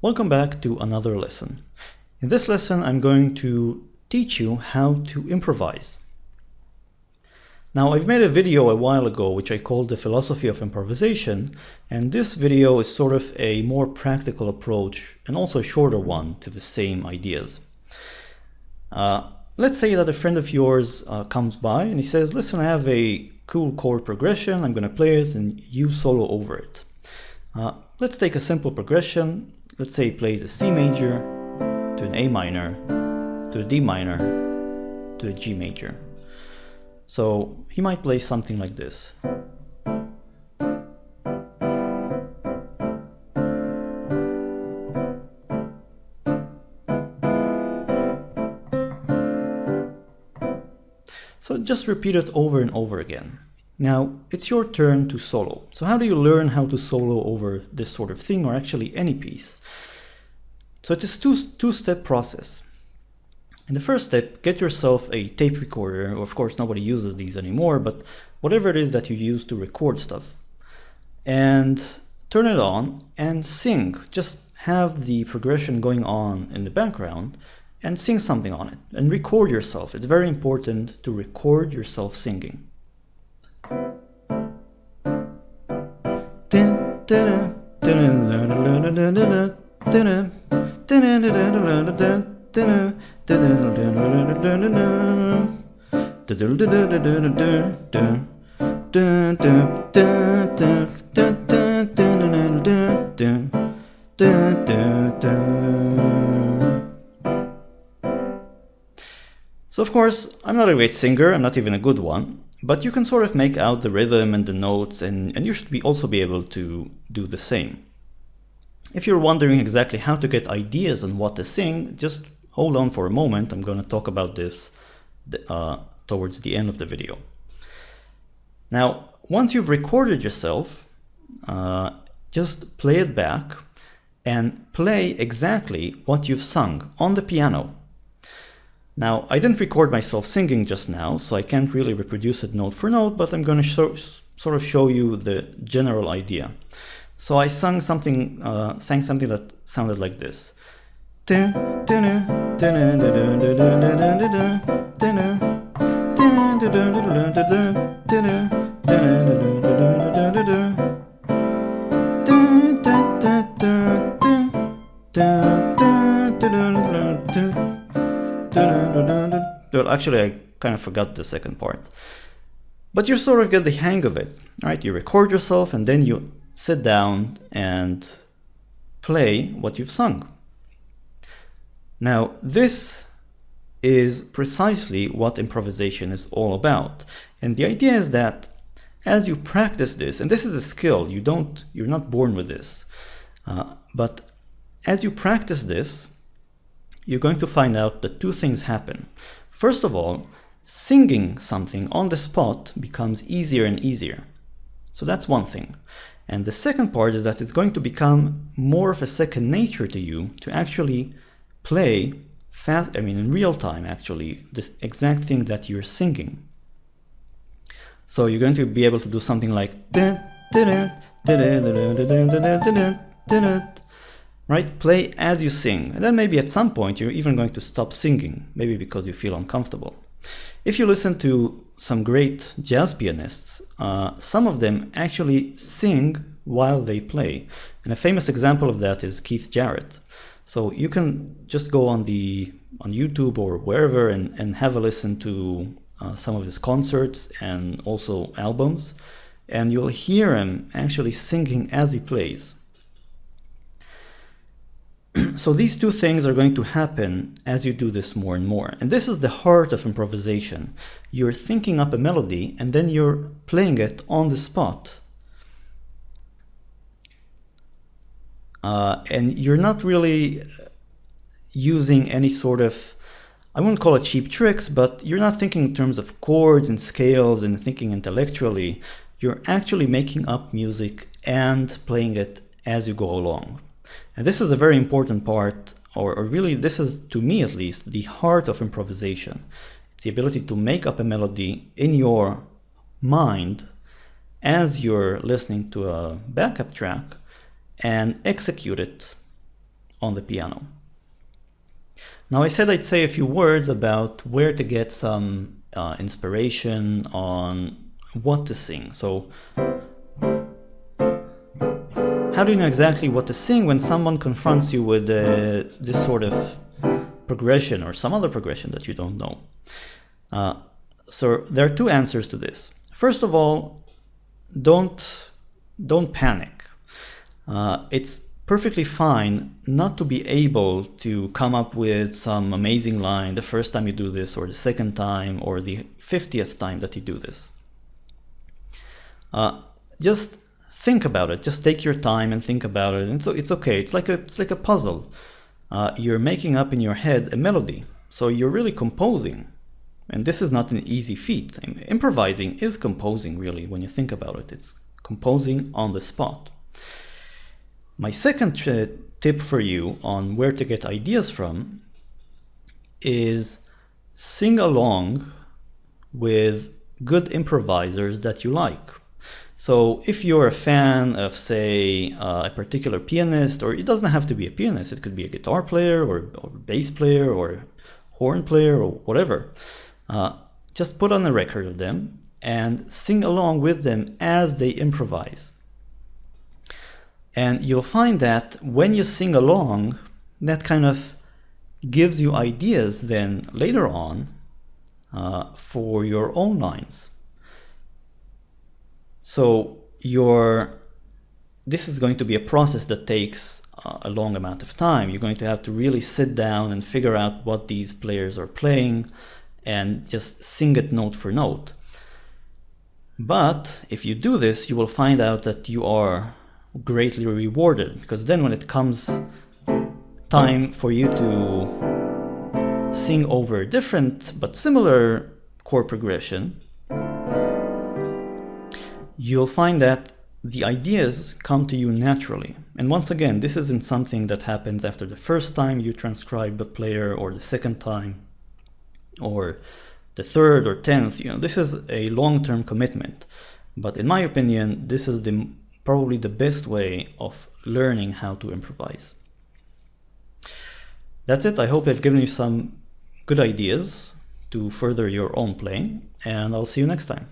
Welcome back to another lesson. In this lesson, I'm going to teach you how to improvise. Now, I've made a video a while ago which I called the philosophy of improvisation, and this video is sort of a more practical approach and also a shorter one to the same ideas. Let's say that a friend of yours comes by and he says, listen, I have a cool chord progression, I'm going to play it and you solo over it. Let's take a simple progression. Let's say he plays a C major to an A minor, to a D minor, to a G major. So he might play something like this. So just repeat it over and over again. Now it's your turn to solo. So how do you learn how to solo over this sort of thing, or actually any piece? So it is two-step process. In the first step, get yourself a tape recorder. Of course, nobody uses these anymore, but whatever it is that you use to record stuff, and turn it on and sing. Just have the progression going on in the background and sing something on it and record yourself. It's very important to record yourself singing. So of course, I'm not a great singer, I'm not even a good one, but you can sort of make out the rhythm and the notes, and you should also be able to do the same. If you're wondering exactly how to get ideas on what to sing, just hold on for a moment. I'm going to talk about this towards the end of the video. Now, once you've recorded yourself, just play it back and play exactly what you've sung on the piano. Now, I didn't record myself singing just now, so I can't really reproduce it note for note, but I'm going to sort of show you the general idea. So I sang something that sounded like this. Well, actually, I kind of forgot the second part. But you sort of get the hang of it, right? You record yourself and then you sit down and play what you've sung. Now, this is precisely what improvisation is all about. And the idea is that as you practice this, and this is a skill, you're not born with this, but as you practice this, you're going to find out that two things happen. First of all, singing something on the spot becomes easier and easier. So that's one thing. And the second part is that it's going to become more of a second nature to you to actually play fast, in real time actually, this exact thing that you're singing. So you're going to be able to do something like right? Play as you sing. And then maybe at some point you're even going to stop singing, maybe because you feel uncomfortable. If you listen to some great jazz pianists, some of them actually sing while they play. And a famous example of that is Keith Jarrett. So you can just go on YouTube or wherever and have a listen to some of his concerts and also albums, and you'll hear him actually singing as he plays. So these two things are going to happen as you do this more and more. And this is the heart of improvisation. You're thinking up a melody and then you're playing it on the spot. And you're not really using any sort of, I wouldn't call it cheap tricks, but you're not thinking in terms of chords and scales and thinking intellectually. You're actually making up music and playing it as you go along. And this is a very important part, or really this is, to me at least, the heart of improvisation. It's the ability to make up a melody in your mind as you're listening to a backup track and execute it on the piano. Now, I said I'd say a few words about where to get some inspiration on what to sing. So, how do you know exactly what to sing when someone confronts you with this sort of progression or some other progression that you don't know? So there are two answers to this. First of all, don't panic. It's perfectly fine not to be able to come up with some amazing line the first time you do this, or the second time, or the 50th time that you do this. Just think about it. Just take your time and think about it. And so it's okay. It's like a puzzle. You're making up in your head a melody. So you're really composing. And this is not an easy feat. Improvising is composing, really, when you think about it. It's composing on the spot. My second tip for you on where to get ideas from is sing along with good improvisers that you like. So if you're a fan of, say, a particular pianist, or it doesn't have to be a pianist, it could be a guitar player or bass player or horn player or whatever, just put on a record of them and sing along with them as they improvise. And you'll find that when you sing along, that kind of gives you ideas then later on for your own lines. So this is going to be a process that takes a long amount of time. You're going to have to really sit down and figure out what these players are playing and just sing it note for note. But if you do this, you will find out that you are greatly rewarded, because then when it comes time for you to sing over a different but similar chord progression, you'll find that the ideas come to you naturally. And once again, this isn't something that happens after the first time you transcribe a player, or the second time, or the third or 10th. This is a long-term commitment. But in my opinion, this is probably the best way of learning how to improvise. That's it. I hope I've given you some good ideas to further your own playing, and I'll see you next time.